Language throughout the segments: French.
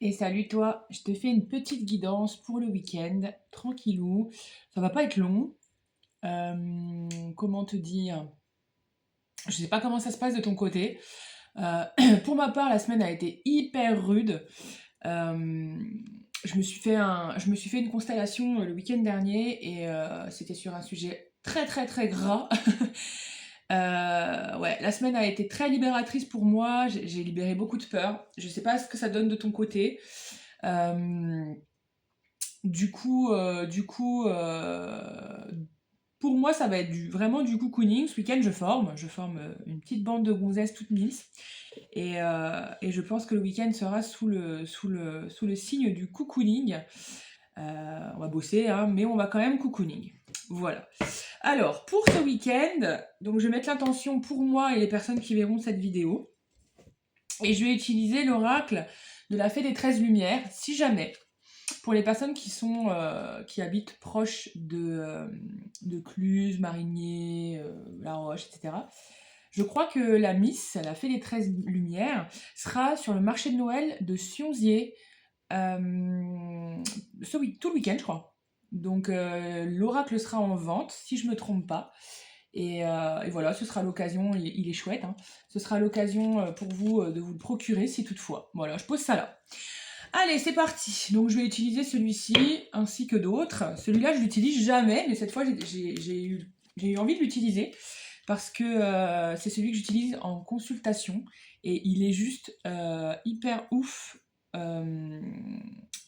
Et salut toi, je te fais une petite guidance pour le week-end, tranquillou. Ça va pas être long. Comment te dire? Je sais pas comment ça se passe de ton côté. Pour ma part, la semaine a été hyper rude. Euh, je me suis fait une constellation le week-end dernier et c'était sur un sujet très très très gras. Ouais, la semaine a été très libératrice pour moi. J'ai libéré beaucoup de peur. Je sais pas ce que ça donne de ton côté. Euh, pour moi, ça va être vraiment du cocooning. Ce week-end, je forme une petite bande de gonzesses toutes miss. Et je pense que le week-end sera sous le signe du cocooning. On va bosser, hein, mais on va quand même cocooning. Voilà. Alors, pour ce week-end, donc je vais mettre l'intention pour moi et les personnes qui verront cette vidéo. Et je vais utiliser l'oracle de la fée des 13 lumières, si jamais. Pour les personnes qui habitent proches de Cluse, Marigné, La Roche, etc., je crois que la Miss, la fée des 13 lumières, sera sur le marché de Noël de Sionzier tout le week-end, je crois. Donc l'oracle sera en vente, si je me trompe pas. Et voilà, ce sera l'occasion, il est chouette, hein. Ce sera l'occasion pour vous de vous le procurer si toutefois. Voilà, je pose ça là. Allez, c'est parti. Donc je vais utiliser celui-ci ainsi que d'autres. Celui-là, je l'utilise jamais, mais cette fois, j'ai eu envie de l'utiliser parce que c'est celui que j'utilise en consultation et il est juste hyper ouf euh,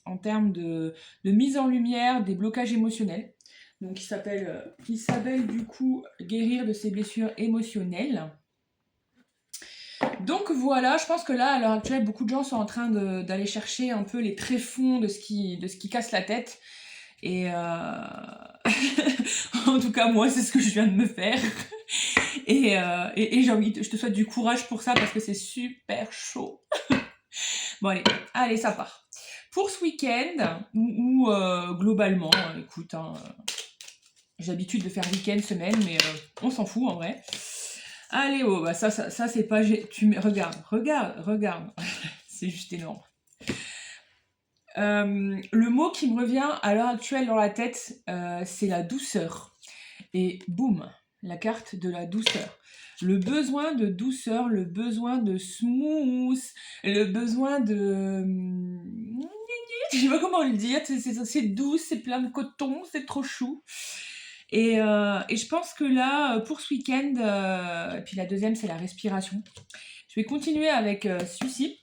en termes de mise en lumière des blocages émotionnels. Donc il s'appelle du coup guérir de ses blessures émotionnelles. Donc voilà, je pense que là, à l'heure actuelle, beaucoup de gens sont en train d'aller chercher un peu les tréfonds de ce qui casse la tête. Et en tout cas, moi, c'est ce que je viens de me faire. Et je te souhaite du courage pour ça parce que c'est super chaud. Bon, allez, ça part. Pour ce week-end, ou globalement, écoute, hein, j'ai l'habitude de faire week-end, semaine, mais on s'en fout en vrai. Allez, oh, bah ça c'est pas. Regarde. C'est juste énorme. Le mot qui me revient à l'heure actuelle dans la tête, c'est la douceur. Et boum, la carte de la douceur. Le besoin de douceur, le besoin de smooth, le besoin de. Je sais pas comment le dire, c'est doux, c'est plein de coton, c'est trop chou. Et je pense que là, pour ce week-end, et puis la deuxième, c'est la respiration. Je vais continuer avec celui-ci.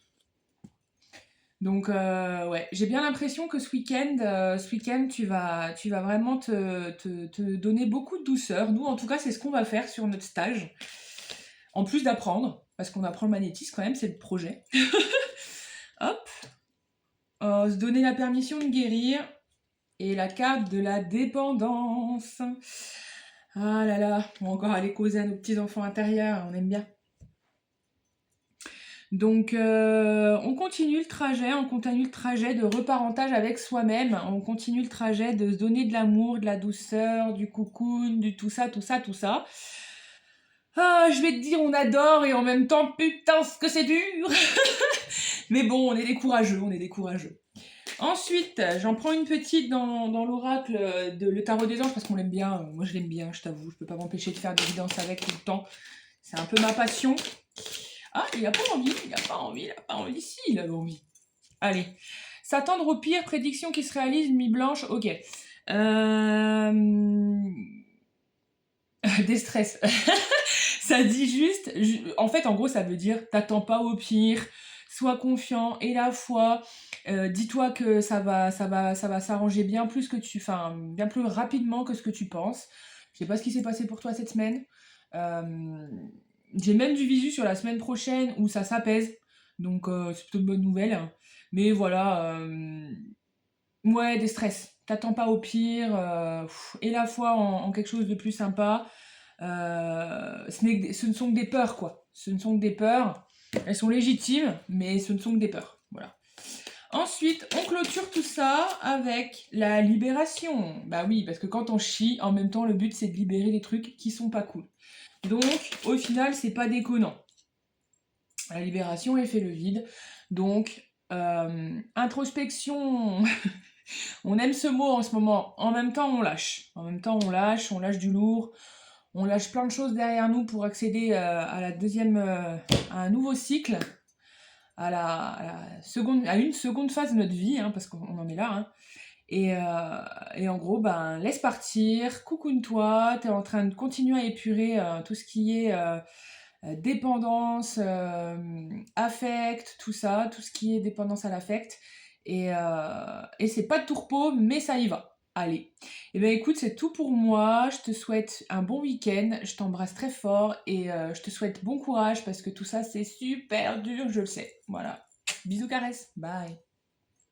Donc, ouais, j'ai bien l'impression que ce week-end, tu vas vraiment te donner beaucoup de douceur. Nous, en tout cas, c'est ce qu'on va faire sur notre stage. En plus d'apprendre, parce qu'on apprend le magnétisme quand même, c'est le projet. Hop, se donner la permission de guérir. Et la carte de la dépendance. Ah là là, on va encore aller causer à nos petits enfants intérieurs, on aime bien. Donc on continue le trajet de reparentage avec soi-même, on continue le trajet de se donner de l'amour, de la douceur, du cocoon, du tout ça, tout ça, tout ça. Ah, je vais te dire, on adore et en même temps, putain, ce que c'est dur. Mais bon, on est des courageux, on est des courageux. Ensuite, j'en prends une petite dans l'oracle de le tarot des anges parce qu'on l'aime bien. Moi, je l'aime bien, je t'avoue. Je peux pas m'empêcher de faire des guidances avec tout le temps. C'est un peu ma passion. Ah, il a pas envie, il a pas envie, il a pas envie. Si, il avait envie. Allez. S'attendre au pire, prédiction qui se réalise, nuit blanche, ok. Des stress. Ça dit juste. En fait, en gros, ça veut dire t'attends pas au pire, sois confiant et la foi. Dis-toi que ça va s'arranger bien plus bien plus rapidement que ce que tu penses. Je sais pas ce qui s'est passé pour toi cette semaine. Euh, j'ai même du visu sur la semaine prochaine où ça s'apaise. Donc c'est plutôt une bonne nouvelle. Mais voilà, ouais, des stress. T'attends pas au pire. Et la foi en quelque chose de plus sympa. Ce ne sont que des peurs, quoi. Ce ne sont que des peurs. Elles sont légitimes, mais ce ne sont que des peurs. Voilà. Ensuite, on clôture tout ça avec la libération. Bah oui, parce que quand on chie, en même temps, le but c'est de libérer les trucs qui sont pas cool. Donc, au final, c'est pas déconnant. La libération, elle fait le vide. Donc, introspection, on aime ce mot en ce moment. En même temps, on lâche. En même temps, on lâche du lourd. On lâche plein de choses derrière nous pour accéder à la deuxième, à un nouveau cycle, à une seconde phase de notre vie, hein, parce qu'on en est là. Hein. Et en gros, ben, laisse partir, coucoune-toi, tu es en train de continuer à épurer tout ce qui est dépendance, affect, tout ça, tout ce qui est dépendance à l'affect. Et c'est pas de tout repos, mais ça y va. Allez. Eh bien écoute, c'est tout pour moi. Je te souhaite un bon week-end. Je t'embrasse très fort et je te souhaite bon courage parce que tout ça, c'est super dur, je le sais. Voilà. Bisous, caresses. Bye.